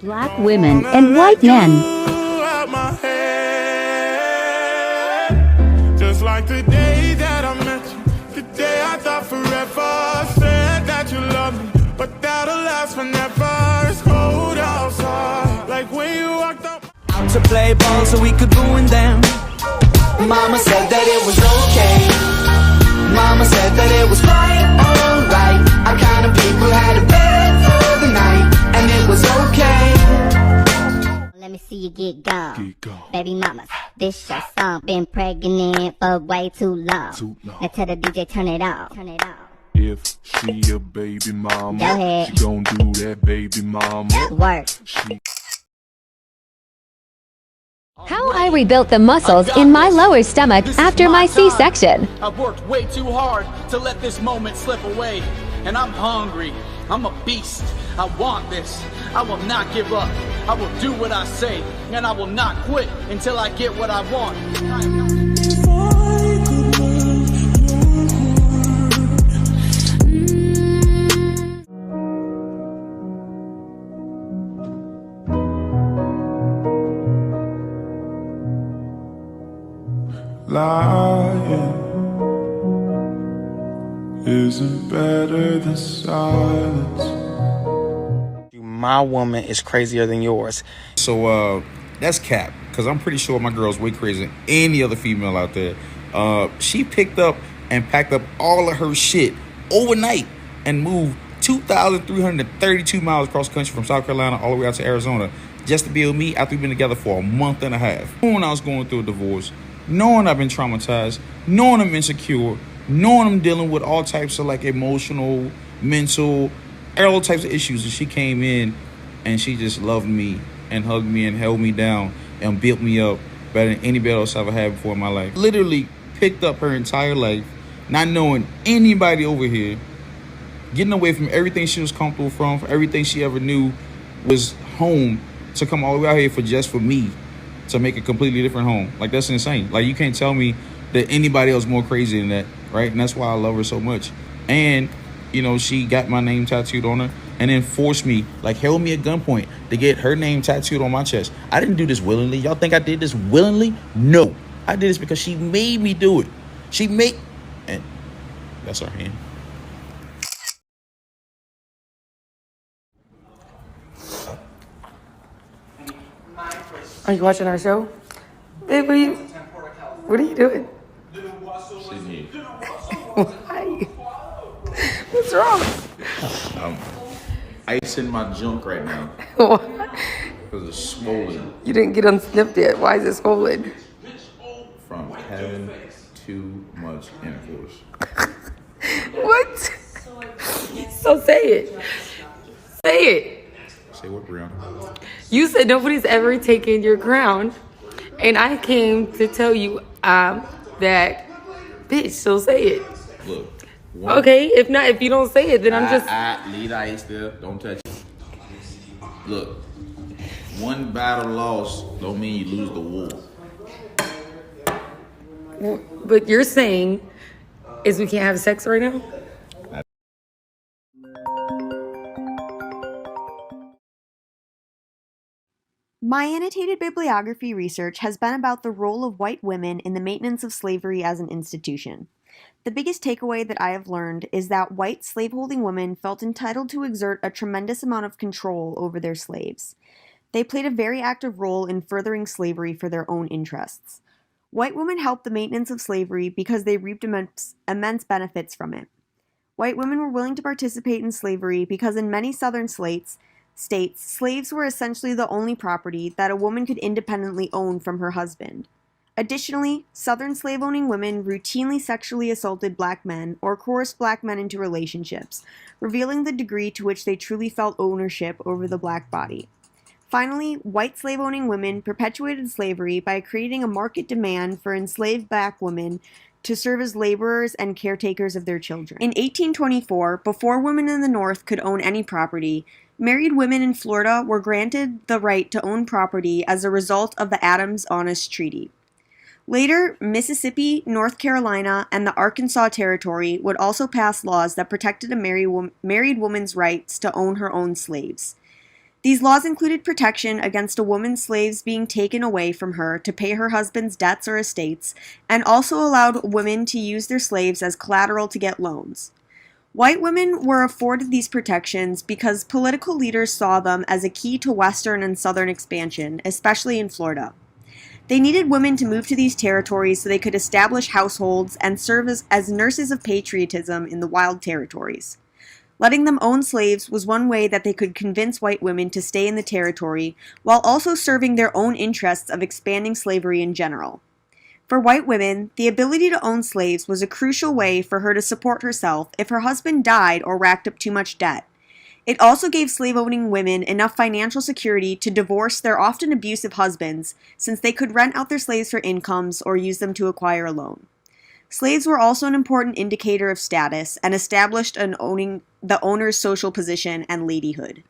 Black women and white men. Just like the day that I met you, the day I thought forever. Said that you love me, but that'll last forever. It's cold outside, like when you walked up. Out to play ball so we could ruin them. Mama said that it was okay. Mama said that it was quite alright. Our kind of people had a bed for the night, and it was okay. Let me see you get gone. Baby mamas, this your song. Been pregnant for way too long. Now tell the DJ turn it off. If she a baby mama, Go ahead. she gon' do that baby mama. Work. How I rebuilt the muscles in my lower stomach after my C-section. I've worked way too hard to let this moment slip away. And I'm hungry. I'm a beast. I want this. I will not give up. I will do what I say. And I will not quit until I get what I want. Lying isn't better than silence. My woman is crazier than yours. So that's cap, because I'm pretty sure my girl's way crazier than any other female out there. She picked up and packed up all of her shit overnight and moved 2,332 miles across the country from South Carolina all the way out to Arizona just to be with me after we've been together for a month and a half. Knowing I was going through a divorce, knowing I've been traumatized, knowing I'm insecure, knowing I'm dealing with all types of like emotional, mental, all types of issues. And she came in and she just loved me and hugged me and held me down and built me up better than anybody else I've ever had before in my life. Literally picked up her entire life, not knowing anybody over here, getting away from everything she was comfortable from everything she ever knew was home, to come all the way out here for me to make a completely different home. Like, that's insane. Like, you can't tell me that anybody else more crazy than that, right? And that's why I love her so much. And, you know, she got my name tattooed on her and then forced me, like held me at gunpoint to get her name tattooed on my chest. I didn't do this willingly. Y'all think I did this willingly? No. I did this because she made me do it. And that's her hand. Are you watching our show? Babe, what are you doing? Why? What's wrong? Ice in my junk right now What? because it's swollen You didn't get unsnipped yet. Why is it swollen? from having too much intercourse. What? So say it. Say it. Say what, Brianna? You said nobody's ever taken your crown, and I came to tell you that, bitch. So say it. Look. Okay, if you don't say it, then I'm just. Lead ice there. Don't touch it. Look, one battle lost don't mean you lose the war. But you're saying is we can't have sex right now? My annotated bibliography research has been about the role of white women in the maintenance of slavery as an institution. The biggest takeaway that I have learned is that white slaveholding women felt entitled to exert a tremendous amount of control over their slaves. They played a very active role in furthering slavery for their own interests. White women helped the maintenance of slavery because they reaped immense benefits from it. White women were willing to participate in slavery because in many southern states, slaves were essentially the only property that a woman could independently own from her husband. Additionally, southern slave-owning women routinely sexually assaulted black men or coerced black men into relationships, revealing the degree to which they truly felt ownership over the black body. Finally, white slave-owning women perpetuated slavery by creating a market demand for enslaved black women to serve as laborers and caretakers of their children. In 1824, before women in the North could own any property, married women in Florida were granted the right to own property as a result of the Adams-Honest Treaty. Later, Mississippi, North Carolina, and the Arkansas Territory would also pass laws that protected a married woman's rights to own her own slaves. These laws included protection against a woman's slaves being taken away from her to pay her husband's debts or estates, and also allowed women to use their slaves as collateral to get loans. White women were afforded these protections because political leaders saw them as a key to Western and Southern expansion, especially in Florida. They needed women to move to these territories so they could establish households and serve as nurses of patriotism in the wild territories. Letting them own slaves was one way that they could convince white women to stay in the territory, while also serving their own interests of expanding slavery in general. For white women, the ability to own slaves was a crucial way for her to support herself if her husband died or racked up too much debt. It also gave slave-owning women enough financial security to divorce their often abusive husbands, since they could rent out their slaves for incomes or use them to acquire a loan. Slaves were also an important indicator of status and established the owner's social position and ladyhood.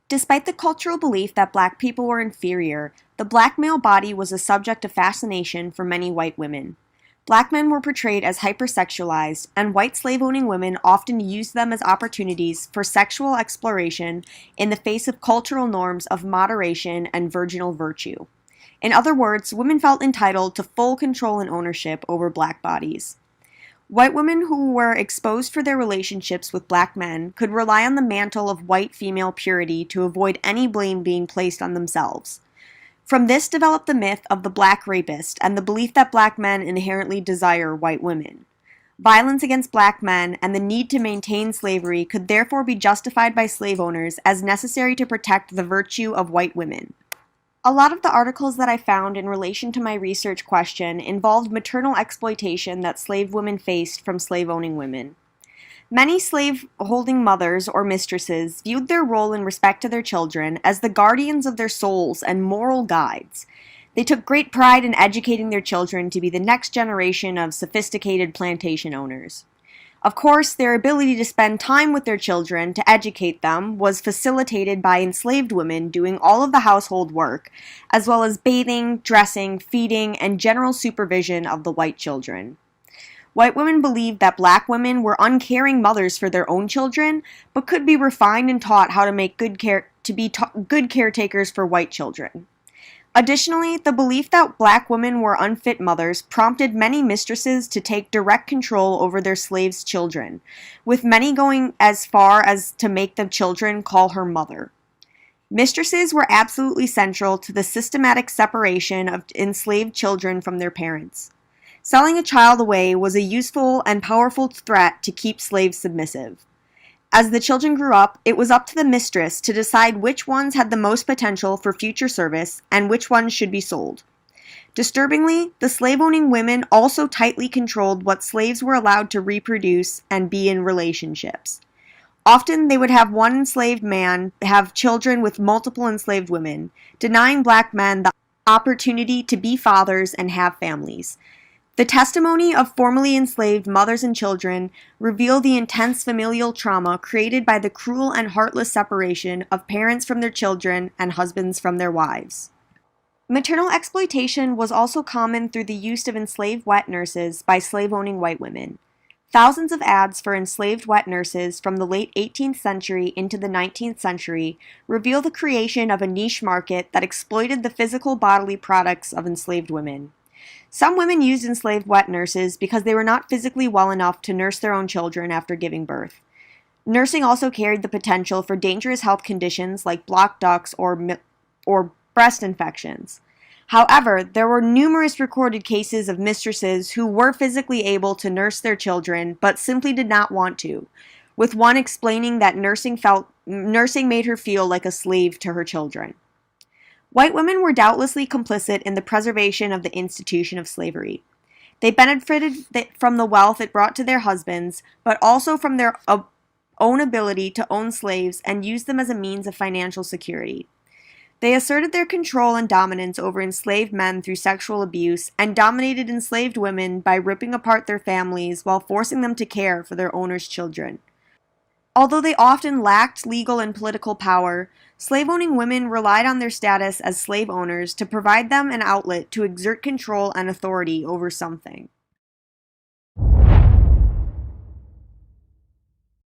Despite the cultural belief that black people were inferior, the black male body was a subject of fascination for many white women. Black men were portrayed as hypersexualized, and white slave-owning women often used them as opportunities for sexual exploration in the face of cultural norms of moderation and virginal virtue. In other words, women felt entitled to full control and ownership over black bodies. White women who were exposed for their relationships with black men could rely on the mantle of white female purity to avoid any blame being placed on themselves. From this developed the myth of the black rapist and the belief that black men inherently desire white women. Violence against black men and the need to maintain slavery could therefore be justified by slave owners as necessary to protect the virtue of white women. A lot of the articles that I found in relation to my research question involved maternal exploitation that slave women faced from slave-owning women. Many slave-holding mothers or mistresses viewed their role in respect to their children as the guardians of their souls and moral guides. They took great pride in educating their children to be the next generation of sophisticated plantation owners. Of course, their ability to spend time with their children to educate them was facilitated by enslaved women doing all of the household work, as well as bathing, dressing, feeding, and general supervision of the white children. White women believed that black women were uncaring mothers for their own children, but could be refined and taught how to make good caretakers for white children. Additionally, the belief that black women were unfit mothers prompted many mistresses to take direct control over their slaves' children, with many going as far as to make the children call her mother. Mistresses were absolutely central to the systematic separation of enslaved children from their parents. Selling a child away was a useful and powerful threat to keep slaves submissive. As the children grew up, it was up to the mistress to decide which ones had the most potential for future service and which ones should be sold. Disturbingly, the slave-owning women also tightly controlled what slaves were allowed to reproduce and be in relationships. Often, they would have one enslaved man have children with multiple enslaved women, denying black men the opportunity to be fathers and have families. The testimony of formerly enslaved mothers and children reveal the intense familial trauma created by the cruel and heartless separation of parents from their children and husbands from their wives. Maternal exploitation was also common through the use of enslaved wet nurses by slave-owning white women. Thousands of ads for enslaved wet nurses from the late 18th century into the 19th century reveal the creation of a niche market that exploited the physical bodily products of enslaved women. Some women used enslaved wet nurses because they were not physically well enough to nurse their own children after giving birth. Nursing also carried the potential for dangerous health conditions like blocked ducts or breast infections. However, there were numerous recorded cases of mistresses who were physically able to nurse their children but simply did not want to, with one explaining that nursing made her feel like a slave to her children. White women were doubtlessly complicit in the preservation of the institution of slavery. They benefited from the wealth it brought to their husbands, but also from their own ability to own slaves and use them as a means of financial security. They asserted their control and dominance over enslaved men through sexual abuse and dominated enslaved women by ripping apart their families while forcing them to care for their owners' children. Although they often lacked legal and political power, slave-owning women relied on their status as slave owners to provide them an outlet to exert control and authority over something.